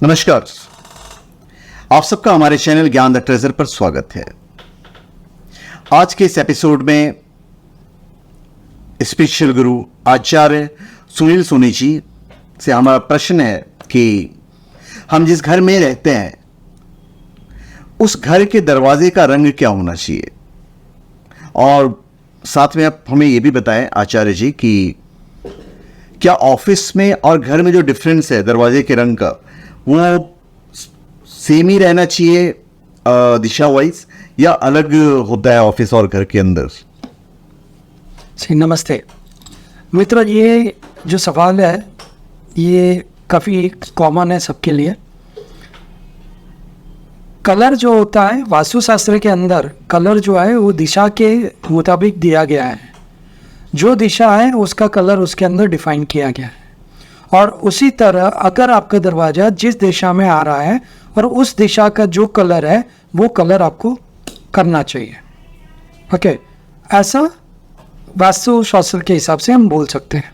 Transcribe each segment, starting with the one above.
नमस्कार, आप सबका हमारे चैनल ज्ञान द ट्रेजर पर स्वागत है। आज के इस एपिसोड में स्पिरिचुअल गुरु आचार्य सुनील सोनी जी से हमारा प्रश्न है कि हम जिस घर में रहते हैं उस घर के दरवाजे का रंग क्या होना चाहिए, और साथ में आप हमें ये भी बताएं आचार्य जी कि क्या ऑफिस में और घर में जो डिफरेंस है दरवाजे के रंग का वो सेम ही रहना चाहिए दिशा वाइज, या अलग होता है ऑफिस और घर के अंदर? नमस्ते मित्रों, ये जो सवाल है ये काफ़ी कॉमन है सबके लिए। कलर जो होता है वास्तुशास्त्र के अंदर, कलर जो है वो दिशा के मुताबिक दिया गया है। जो दिशा है उसका कलर उसके अंदर डिफाइन किया गया है, और उसी तरह अगर आपका दरवाज़ा जिस दिशा में आ रहा है और उस दिशा का जो कलर है वो कलर आपको करना चाहिए। ओके, ऐसा वास्तुशास्त्र के हिसाब से हम बोल सकते हैं,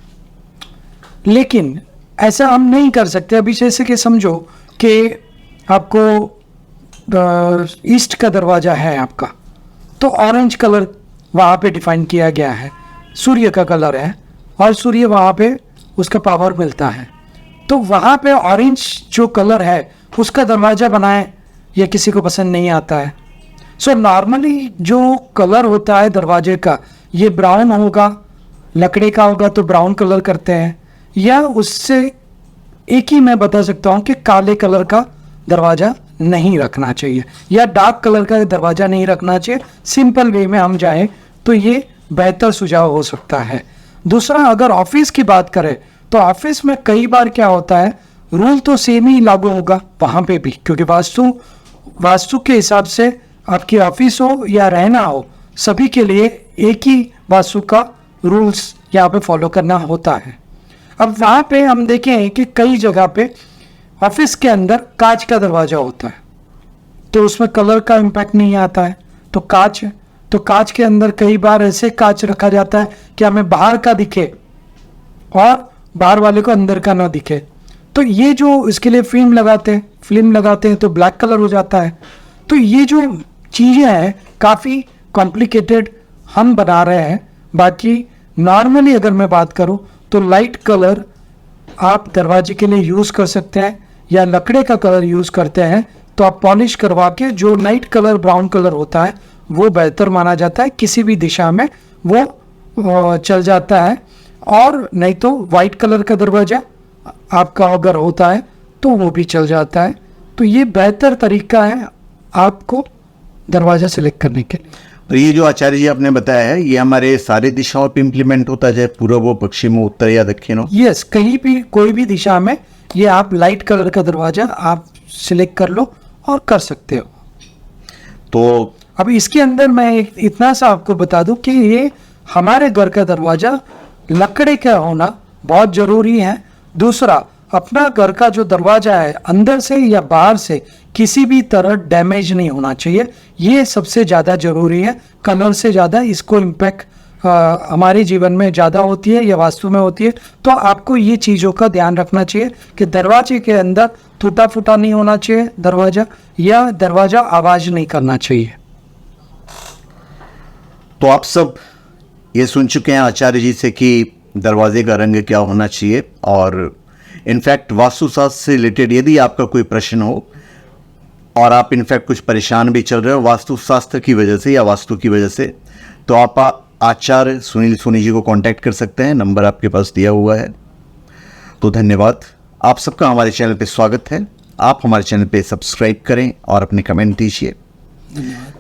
लेकिन ऐसा हम नहीं कर सकते। अभी जैसे कि समझो कि आपको ईस्ट का दरवाज़ा है आपका, तो ऑरेंज कलर वहाँ पे डिफाइन किया गया है, सूर्य का कलर है और सूर्य वहाँ पे उसका पावर मिलता है, तो वहाँ पे ऑरेंज जो कलर है उसका दरवाज़ा बनाए, ये किसी को पसंद नहीं आता है। सो नॉर्मली जो कलर होता है दरवाजे का ये ब्राउन होगा, लकड़ी का होगा तो ब्राउन कलर करते हैं, या उससे एक ही मैं बता सकता हूँ कि काले कलर का दरवाज़ा नहीं रखना चाहिए या डार्क कलर का दरवाज़ा नहीं रखना चाहिए। सिंपल वे में हम जाएं तो ये बेहतर सुझाव हो सकता है। दूसरा, अगर ऑफिस की बात करें तो ऑफिस में कई बार क्या होता है, रूल तो सेम ही लागू होगा वहाँ पे भी, क्योंकि वास्तु के हिसाब से आपकी ऑफिस हो या रहना हो, सभी के लिए एक ही वास्तु का रूल्स यहाँ पे फॉलो करना होता है। अब वहाँ पे हम देखें कि कई जगह पे ऑफिस के अंदर कांच का दरवाज़ा होता है, तो उसमें कलर का इम्पैक्ट नहीं आता है, तो कांच है, तो कांच के अंदर कई बार ऐसे कांच रखा जाता है कि हमें बाहर का दिखे और बाहर वाले को अंदर का ना दिखे। तो ये जो इसके लिए फिल्म लगाते हैं तो ब्लैक कलर हो जाता है। तो ये जो चीज़ें हैं काफ़ी कॉम्प्लिकेटेड हम बना रहे हैं। बाकी नॉर्मली अगर मैं बात करूं तो लाइट कलर आप दरवाजे के लिए यूज़ कर सकते हैं, या लकड़े का कलर यूज़ करते हैं तो आप पॉलिश करवा के जो लाइट कलर ब्राउन कलर होता है वो बेहतर माना जाता है, किसी भी दिशा में वो चल जाता है। और नहीं तो वाइट कलर का दरवाज़ा आपका अगर होता है तो वो भी चल जाता है। तो ये बेहतर तरीका है आपको दरवाज़ा सिलेक्ट करने के लिए। तो ये जो आचार्य जी आपने बताया है ये हमारे सारे दिशाओं पे इम्प्लीमेंट होता है, चाहे पूर्व हो, पश्चिम हो, उत्तर या दक्षिण हो? यस, कहीं भी कोई भी दिशा में ये आप लाइट कलर का दरवाज़ा आप सिलेक्ट कर लो और कर सकते हो। तो अब इसके अंदर मैं इतना सा आपको बता दूं कि ये हमारे घर का दरवाज़ा लकड़े का होना बहुत ज़रूरी है। दूसरा, अपना घर का जो दरवाज़ा है अंदर से या बाहर से किसी भी तरह डैमेज नहीं होना चाहिए, ये सबसे ज़्यादा ज़रूरी है। कलर से ज़्यादा इसको इम्पैक्ट हमारे जीवन में ज़्यादा होती है या वास्तु में होती है। तो आपको ये चीज़ों का ध्यान रखना चाहिए कि दरवाजे के अंदर टूटा फूटा नहीं होना चाहिए दरवाज़ा, या दरवाज़ा आवाज़ नहीं करना चाहिए। तो आप सब ये सुन चुके हैं आचार्य जी से कि दरवाजे का रंग क्या होना चाहिए, और इनफैक्ट वास्तुशास्त्र से रिलेटेड यदि आपका कोई प्रश्न हो और आप इनफैक्ट कुछ परेशान भी चल रहे हो वास्तुशास्त्र की वजह से या वास्तु की वजह से, तो आप आचार्य सुनील सोनी जी को कांटेक्ट कर सकते हैं। नंबर आपके पास दिया हुआ है। तो धन्यवाद, आप सबका हमारे चैनल पे स्वागत है। आप हमारे चैनल पे सब्सक्राइब करें और अपने कमेंट दीजिए। धन्यवाद।